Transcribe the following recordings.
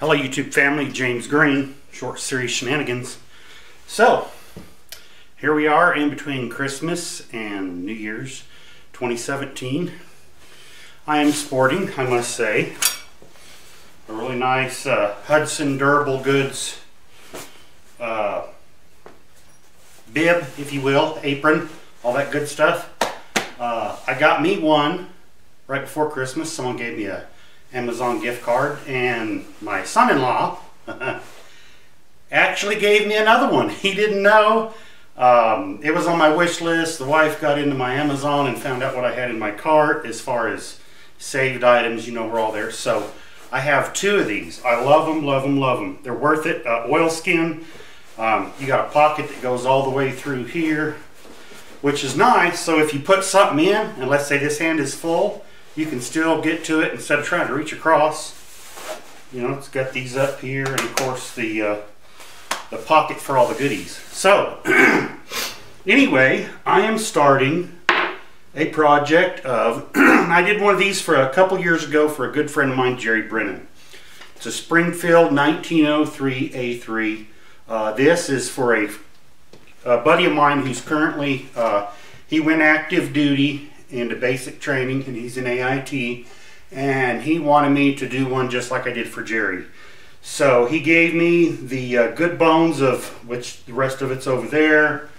Hello YouTube family, James Green, short series Shenanigans. So, here we are in between Christmas and New Year's 2017. I am sporting, I must say, a really nice Hudson Durable Goods bib, if you will, apron, all that good stuff. I got me one right before Christmas. Someone gave me a Amazon gift card, and my son-in-law actually gave me another one. He didn't know. It was on my wish list. The wife got into my Amazon and found out what I had in my cart as far as saved items. You know, we're all there. So I have two of these. I love them, love them, love them. They're worth it. Oilskin. You got a pocket that goes all the way through here, which is nice. So if you put something in, and let's say this hand is full, you can still get to it instead of trying to reach across. You know, it's got these up here, and of course the pocket for all the goodies. So anyway, I am starting a project of I did one of these for a couple years ago for a good friend of mine, Jerry Brennan. It's a Springfield 1903 A3. This is for a buddy of mine who's currently he went active duty into basic training, and he's in AIT, and he wanted me to do one just like I did for Jerry. So he gave me the good bones, of which the rest of it's over there.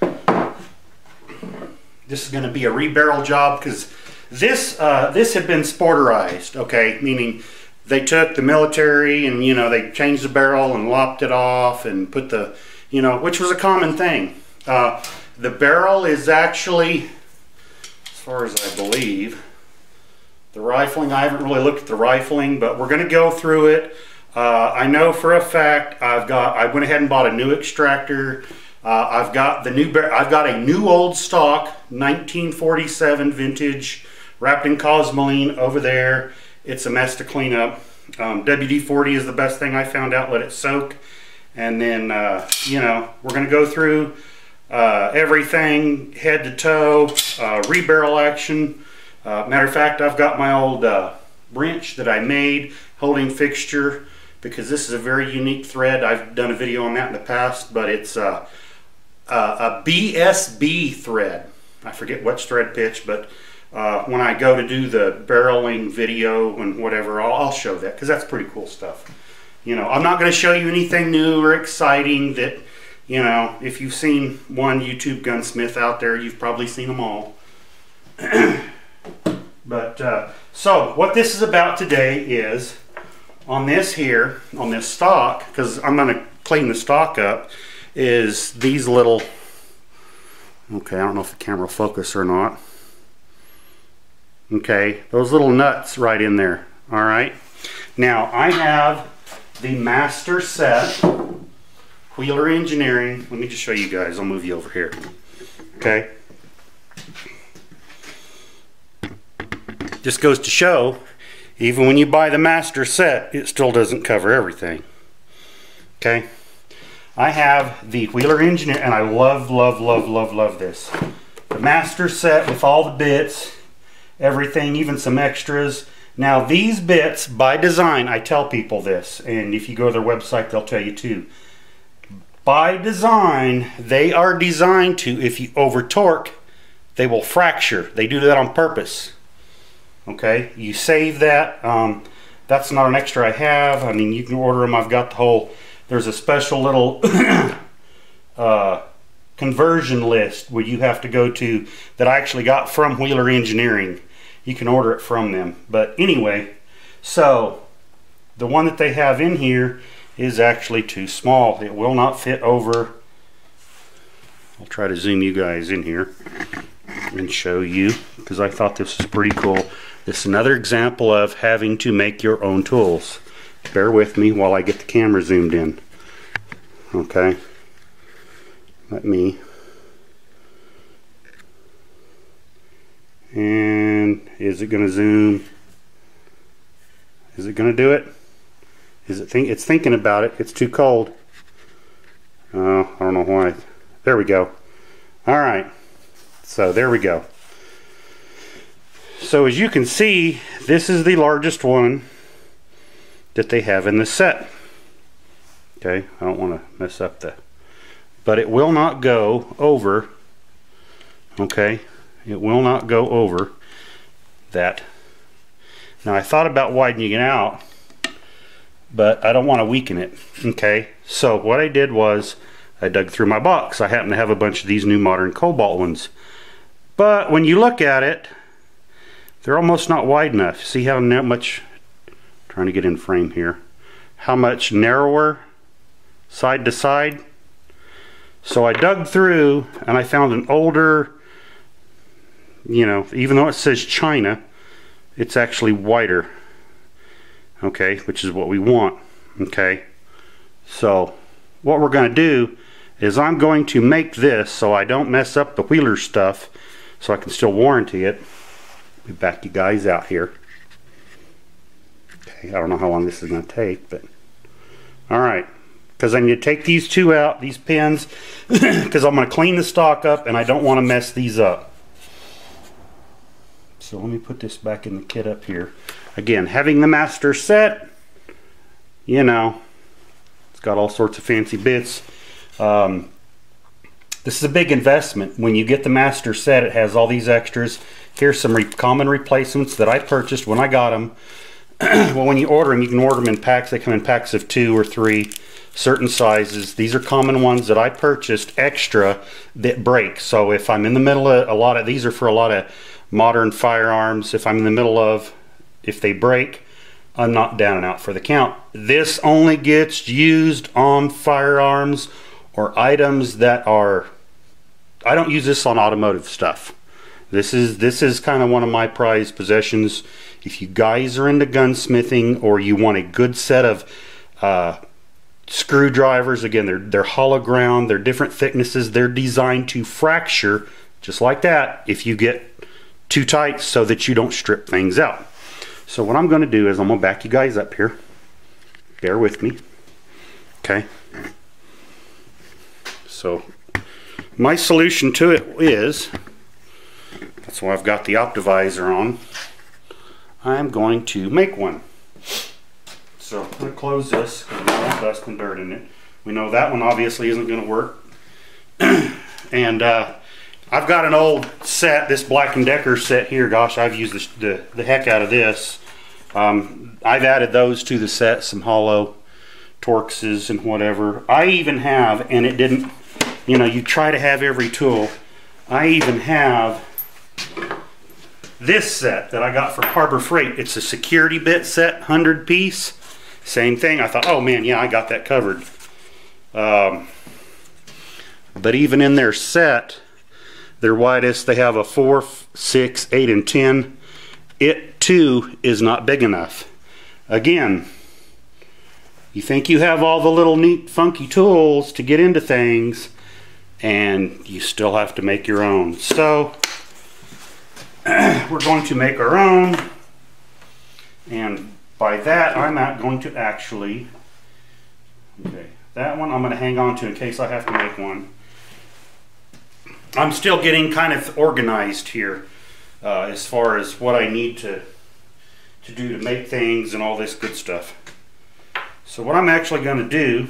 This is going to be a rebarrel job, because this had been sporterized, okay, meaning they took the military and, you know, they changed the barrel and lopped it off and put the, you know, which was a common thing. The barrel is actually, as far as I believe, the rifling, I haven't really looked at the rifling, but we're going to go through it. I know for a fact I went ahead and bought a new extractor. I've got a new old stock 1947 vintage wrapped in cosmoline over there. It's a mess to clean up. WD-40 is the best thing I found out. Let it soak, and then you know, we're going to go through everything head to toe, rebarrel action. Matter of fact, I've got my old wrench that I made, holding fixture, because this is a very unique thread. I've done a video on that in the past, but it's a BSB thread. I forget which thread pitch, but when I go to do the barreling video and whatever, I'll show that, because that's pretty cool stuff. You know, I'm not going to show you anything new or exciting that, you know, if you've seen one YouTube gunsmith out there, you've probably seen them all. But so what this is about today is on this here, on this stock, because I'm going to clean the stock up, is these little, okay, I don't know if the camera will focus or not. Okay, those little nuts right in there. All right. Now I have the master set, Wheeler Engineering. Let me just show you guys. I'll move you over here. Okay. Just goes to show, even when you buy the master set, it still doesn't cover everything. Okay. I have the Wheeler Engineer, and I love, love, love, love, love this. The master set with all the bits, everything, even some extras. Now these bits, by design, I tell people this, and if you go to their website, they'll tell you too. By design, they are designed to, if you over torque, they will fracture. They do that on purpose. Okay, you save that. That's not an extra I have. I mean, you can order them. I've got the whole, there's a special little conversion list where you have to go to, that I actually got from Wheeler Engineering. You can order it from them. But anyway, so the one that they have in here is actually too small. It will not fit over. I'll try to zoom you guys in here and show you, because I thought this was pretty cool. This is another example of having to make your own tools. Bear with me while I get the camera zoomed in. Okay. Let me. And is it going to zoom? Is it going to do it? Is it it's thinking about it. It's too cold. I don't know why. There we go. All right. So there we go. So as you can see, this is the largest one that they have in the set. Okay, I don't want to mess up the, but it will not go over. Okay, it will not go over that. Now I thought about widening it out, but I don't want to weaken it. Okay, so what I did was I dug through my box. I happen to have a bunch of these new modern Cobalt ones, but when you look at it, they're almost not wide enough. See how much, trying to get in frame here, how much narrower side to side. So I dug through and I found an older, you know, even though it says China, it's actually wider. Okay, which is what we want. Okay, so what we're going to do is I'm going to make this so I don't mess up the Wheeler stuff, so I can still warranty it. Let me back you guys out here. Okay, I don't know how long this is going to take, but alright, because I need to take these two out, these pins, because I'm going to clean the stock up and I don't want to mess these up. So let me put this back in the kit up here. Again, having the master set, you know, it's got all sorts of fancy bits. This is a big investment. When you get the master set, it has all these extras. Here's some common replacements that I purchased when I got them. Well, when you order them, you can order them in packs. They come in packs of 2 or 3, certain sizes. These are common ones that I purchased extra that break. So if I'm in the middle of a lot of, these are for a lot of modern firearms. If I'm in the middle of, if they break, I'm not down and out for the count. This only gets used on firearms or items that are, I don't use this on automotive stuff. This is kind of one of my prized possessions. If you guys are into gunsmithing or you want a good set of screwdrivers, again, they're hollow ground, they're different thicknesses, they're designed to fracture just like that if you get too tight, so that you don't strip things out. So what I'm going to do is I'm going to back you guys up here. Bear with me. Okay. So my solution to it is, that's why I've got the Optivisor on, I'm going to make one. So I'm going to close this because we don't want dust and dirt in it. We know that one obviously isn't going to work. And I've got an old set, this Black & Decker set here. Gosh, I've used the heck out of this. I've added those to the set, some hollow Torxes and whatever. I even have, and it didn't, you know, you try to have every tool. I even have this set that I got from Harbor Freight. It's a security bit set, 100 piece. Same thing. I thought, oh man, yeah, I got that covered. But even in their set, their widest, they have a 4, 6, 8, and 10. It too is not big enough. Again, you think you have all the little neat funky tools to get into things, and you still have to make your own. So we're going to make our own, and by that I'm not going to actually, okay, that one I'm going to hang on to in case I have to make one. I'm still getting kind of organized here as far as what I need to do to make things and all this good stuff. So what I'm actually going to do,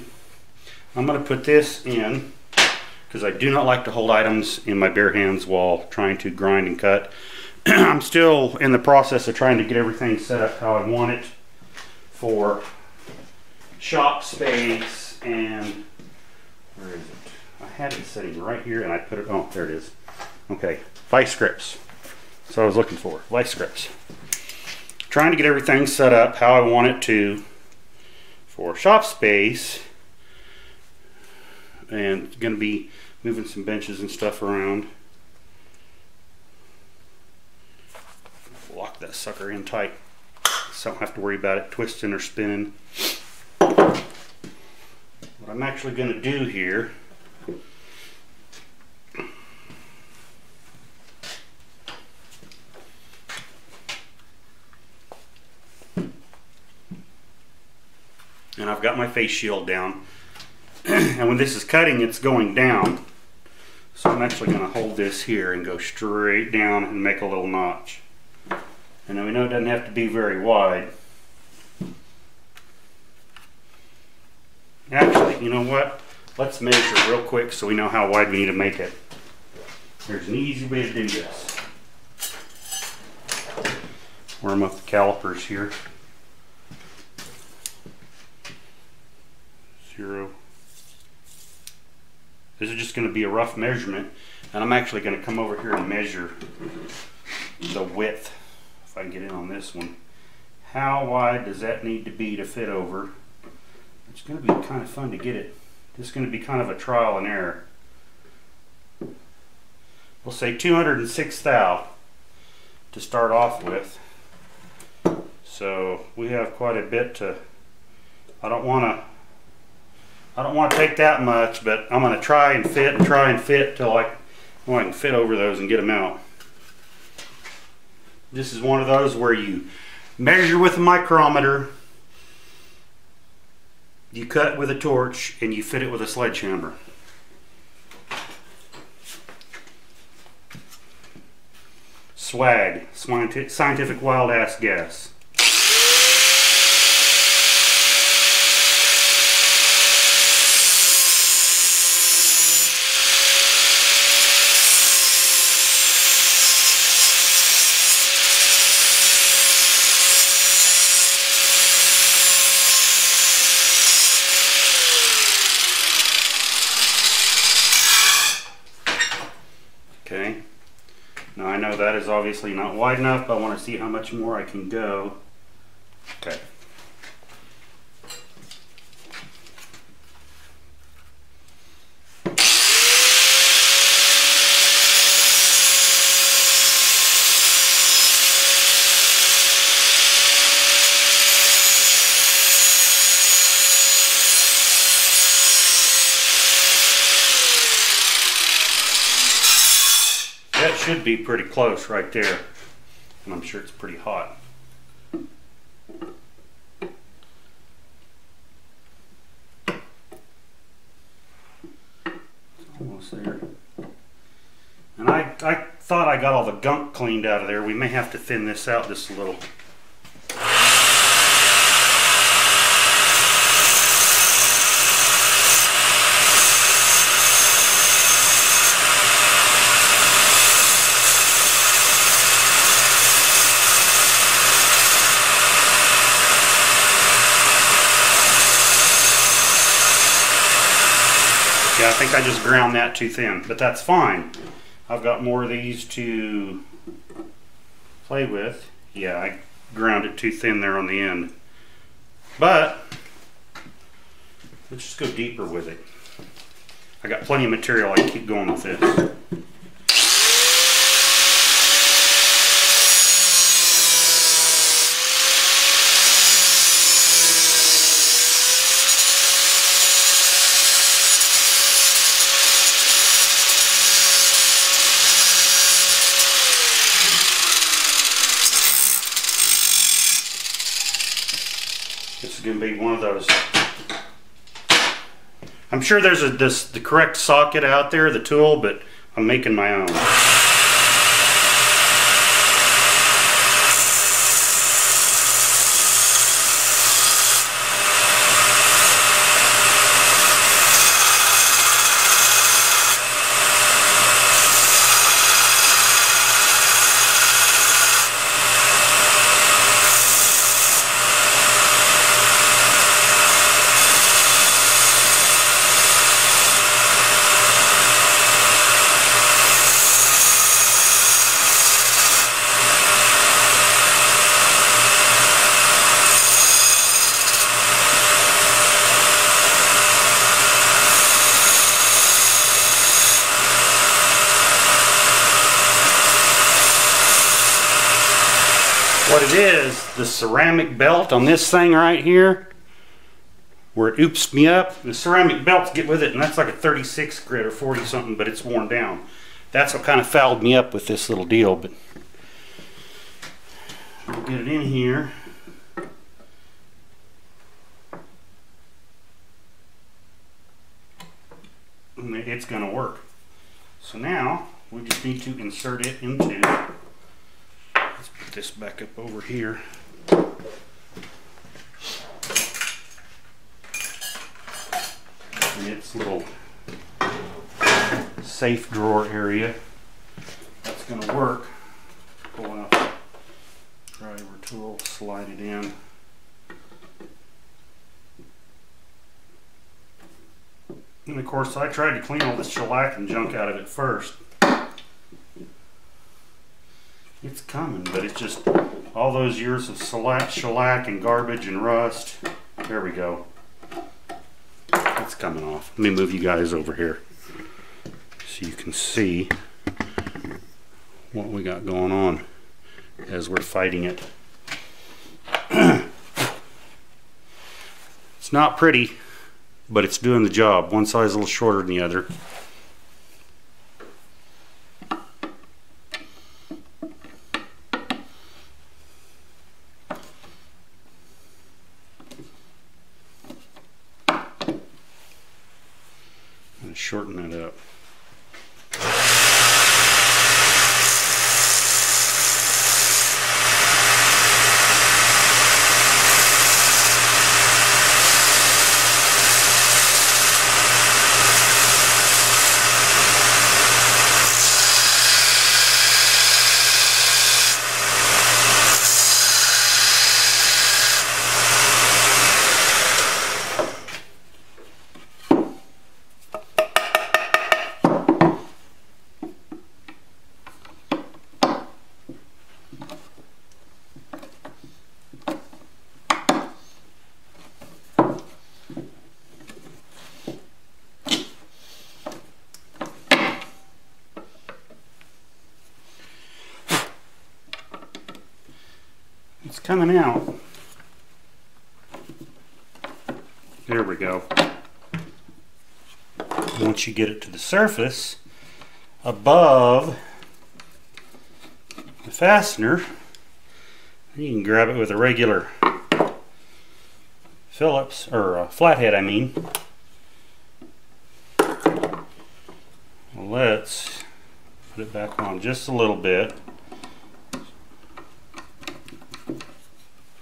I'm going to put this in, because I do not like to hold items in my bare hands while trying to grind and cut. I'm still in the process of trying to get everything set up how I want it for shop space. And where is it? I had it sitting right here and I put it, oh, there it is. Okay, vice grips. That's what I was looking for, vice grips. Trying to get everything set up how I want it to for shop space, and going to be moving some benches and stuff around. Lock that sucker in tight so I don't have to worry about it twisting or spinning. What I'm actually going to do here, and I've got my face shield down, and when this is cutting, it's going down, so I'm actually going to hold this here and go straight down and make a little notch. And then we know it doesn't have to be very wide. Actually, you know what? Let's measure real quick so we know how wide we need to make it. There's an easy way to do this. Warm up the calipers here. 0. This is just going to be a rough measurement, and I'm actually going to come over here and measure the width. If I can get in on this one. How wide does that need to be to fit over? It's going to be kind of fun to get it. This is going to be kind of a trial and error. We'll say 206 thou to start off with. So we have quite a bit to. I don't want to take that much, but I'm going to try and fit till I can fit over those and get them out. This is one of those where you measure with a micrometer, you cut with a torch, and you fit it with a sledgehammer. Swag, scientific wild ass guess. Okay, now I know that is obviously not wide enough, but I want to see how much more I can go. Okay. That should be pretty close right there, and I'm sure it's pretty hot. Almost there. And I thought I got all the gunk cleaned out of there. We may have to thin this out just a little. Yeah, I think I just ground that too thin, but that's fine. I've got more of these to play with. Yeah, I ground it too thin there on the end. But let's just go deeper with it. I got plenty of material. I can keep going with this. This is going to be one of those. I'm sure there's the correct socket out there, the tool, but I'm making my own. What it is, the ceramic belt on this thing right here, where it oops me up, the ceramic belts get with it, and that's like a 36 grit or 40 something, but it's worn down. That's what kind of fouled me up with this little deal, but we'll get it in here. And it's going to work. So now we just need to insert it into, let's put this back up over here. in its little safe drawer area. That's going to work. Pull out the driver tool, slide it in. And of course I tried to clean all this shellac and junk out of it first. It's coming, but it's just all those years of shellac and garbage and rust. There we go. It's coming off. Let me move you guys over here so you can see what we got going on as we're fighting it. It's not pretty, but it's doing the job. One side's a little shorter than the other. And shorten that up. It's coming out. There we go. Once you get it to the surface above the fastener, you can grab it with a regular Phillips, or flathead I mean. Let's put it back on just a little bit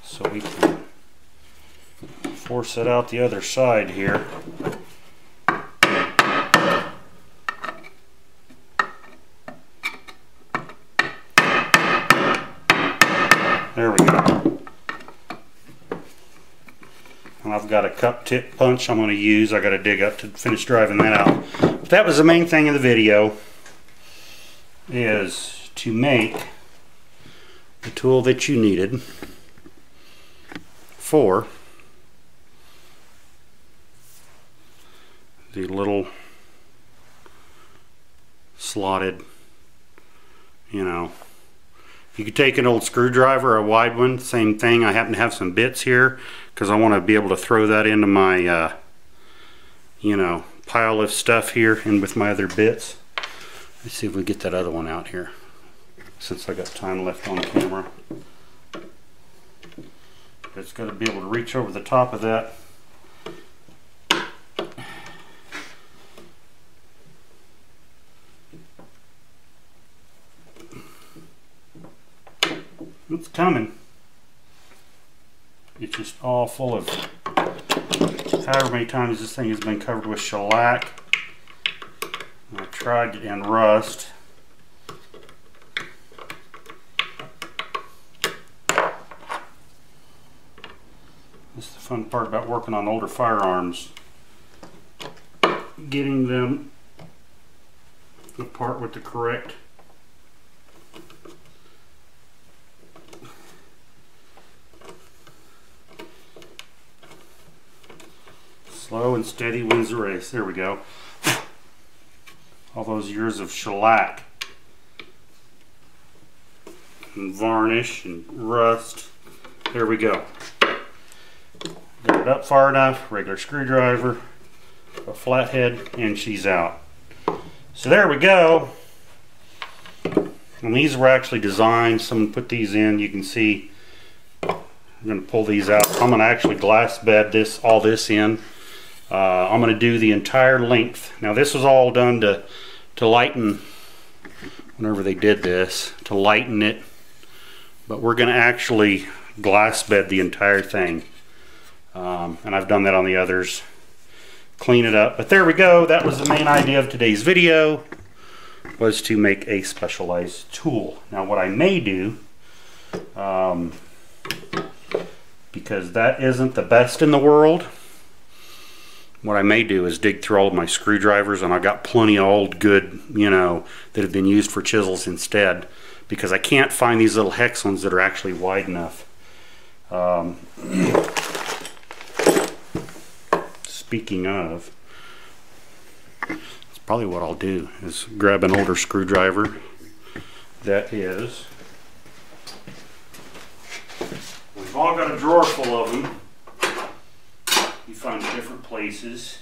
so we can force it out the other side here. There we go. And I've got a cup tip punch I'm going to use. I got to dig up to finish driving that out. But that was the main thing in the video, is to make the tool that you needed for the little slotted, you know, you could take an old screwdriver, a wide one, same thing. I happen to have some bits here because I want to be able to throw that into my you know, pile of stuff here and with my other bits. Let's see if we get that other one out here since I got time left on camera. It's got to be able to reach over the top of that. It's coming. It's just all full of however many times this thing has been covered with shellac. I tried it in rust. This is the fun part about working on older firearms. Getting them apart with the correct slow and steady wins the race. There we go. All those years of shellac and varnish and rust. There we go. Got it up far enough, regular screwdriver, a flathead, and she's out. So there we go. And these were actually designed, someone put these in, you can see. I'm going to pull these out. I'm going to actually glass bed this, all this in. I'm going to do the entire length. Now this was all done to lighten, whenever they did this, to lighten it. But we're going to actually glass bed the entire thing. And I've done that on the others. clean it up. But there we go. That was the main idea of today's video, was to make a specialized tool. Now what I may do, because that isn't the best in the world, what I may do is dig through all of my screwdrivers, and I got plenty of old good, you know, that have been used for chisels instead, because I can't find these little hex ones that are actually wide enough. Speaking of, that's probably what I'll do, is grab an older screwdriver that is, we've all got a drawer full of them. You find different places.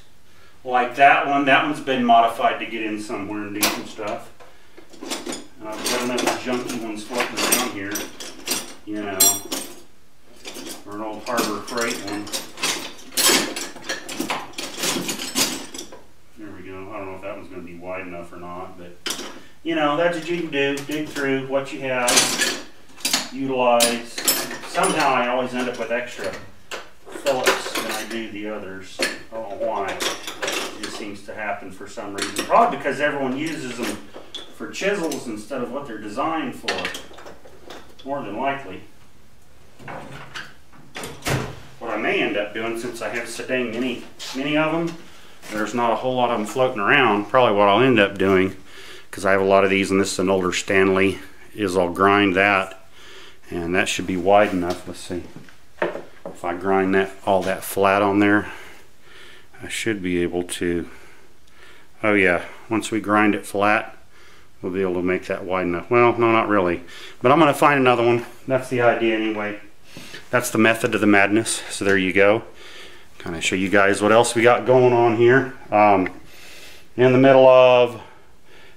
Like that one's been modified to get in somewhere and do some stuff. And I've got enough junky ones floating around here, you know, or an old Harbor Freight one. There we go. I don't know if that one's going to be wide enough or not, but you know, that's what you can do. Dig through what you have, utilize. Somehow I always end up with extra Phillips than I do the others. I don't know why. It just seems to happen for some reason. Probably because everyone uses them for chisels instead of what they're designed for. More than likely. What I may end up doing, since I have so dang many of them, there's not a whole lot of them floating around. Probably what I'll end up doing, because I have a lot of these and this is an older Stanley, is I'll grind that, and that should be wide enough. Let's see. If I grind that all that flat on there, I should be able to, oh yeah, once we grind it flat, we'll be able to make that wide enough. Well, no, not really. But I'm going to find another one. That's the idea anyway. That's the method of the madness. So there you go. Kind of show you guys what else we got going on here. In the middle of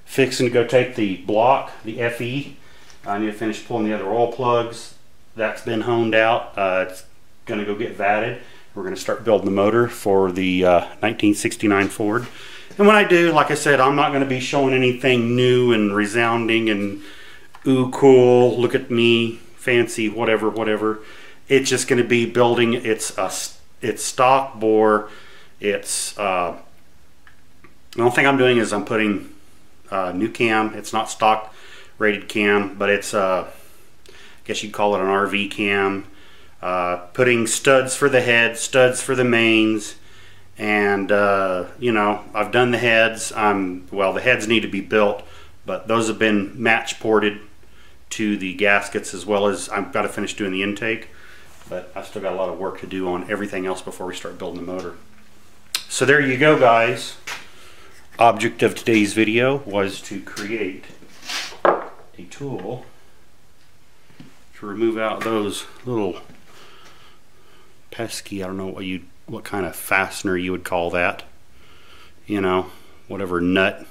fixing to go take the block, the FE. I need to finish pulling the other oil plugs. That's been honed out. It's going to go get vatted. We're going to start building the motor for the 1969 Ford. And when I do, like I said, I'm not going to be showing anything new and resounding and ooh cool, look at me, fancy, whatever. It's just going to be building. It's stock bore. It's the only thing I'm doing is I'm putting new cam. It's not stock rated cam, but it's I guess you'd call it an RV cam. Putting studs for the head, studs for the mains, and you know, I've done the heads. Well, the heads need to be built, but those have been match ported to the gaskets, as well as I've got to finish doing the intake. But I've still got a lot of work to do on everything else before we start building the motor. So there you go, guys. Object of today's video was to create a tool to remove out those little pesky, I don't know what kind of fastener you would call that, you know, whatever nut,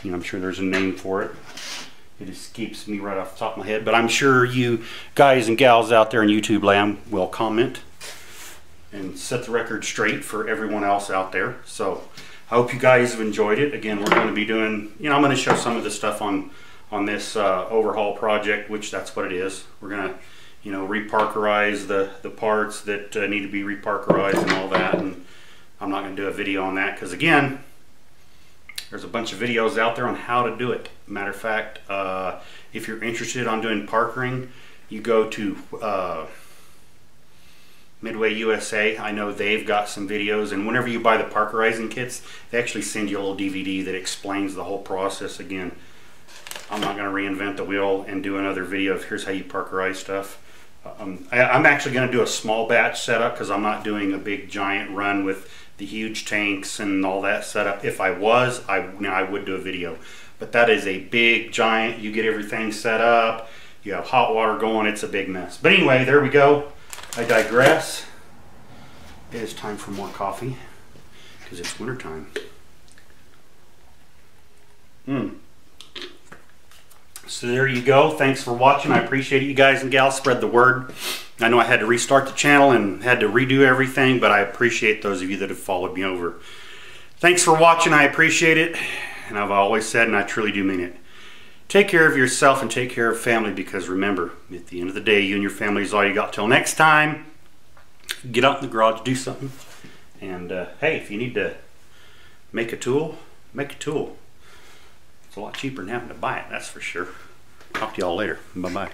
you know, I'm sure there's a name for it. It escapes me right off the top of my head, but I'm sure you guys and gals out there in YouTube land will comment and set the record straight for everyone else out there. So I hope you guys have enjoyed it. Again, we're going to be doing, you know, I'm going to show some of the stuff on this overhaul project, which that's what it is. We're going to, you know, reparkerize the parts that need to be reparkerized and all that, and I'm not going to do a video on that because, again, there's a bunch of videos out there on how to do it. Matter of fact, if you're interested on doing parkering, you go to Midway USA. I know they've got some videos, and whenever you buy the parkerizing kits, they actually send you a little DVD that explains the whole process. Again, I'm not going to reinvent the wheel and do another video of here's how you parkerize stuff. I'm actually going to do a small batch setup because I'm not doing a big giant run with the huge tanks and all that setup. If I was, I would do a video. But that is a big giant, you get everything set up, you have hot water going, it's a big mess. But anyway, there we go. I digress. It is time for more coffee because it's winter time. So there you go. Thanks for watching. I appreciate it, you guys and gals. Spread the word. I know I had to restart the channel and had to redo everything, but I appreciate those of you that have followed me over. Thanks for watching. I appreciate it. And I've always said, and I truly do mean it, take care of yourself and take care of family, because remember, at the end of the day, you and your family is all you got. Till next time, get out in the garage, do something, And hey, if you need to make a tool, make a tool. It's a lot cheaper than having to buy it, that's for sure. Talk to y'all later. Bye-bye.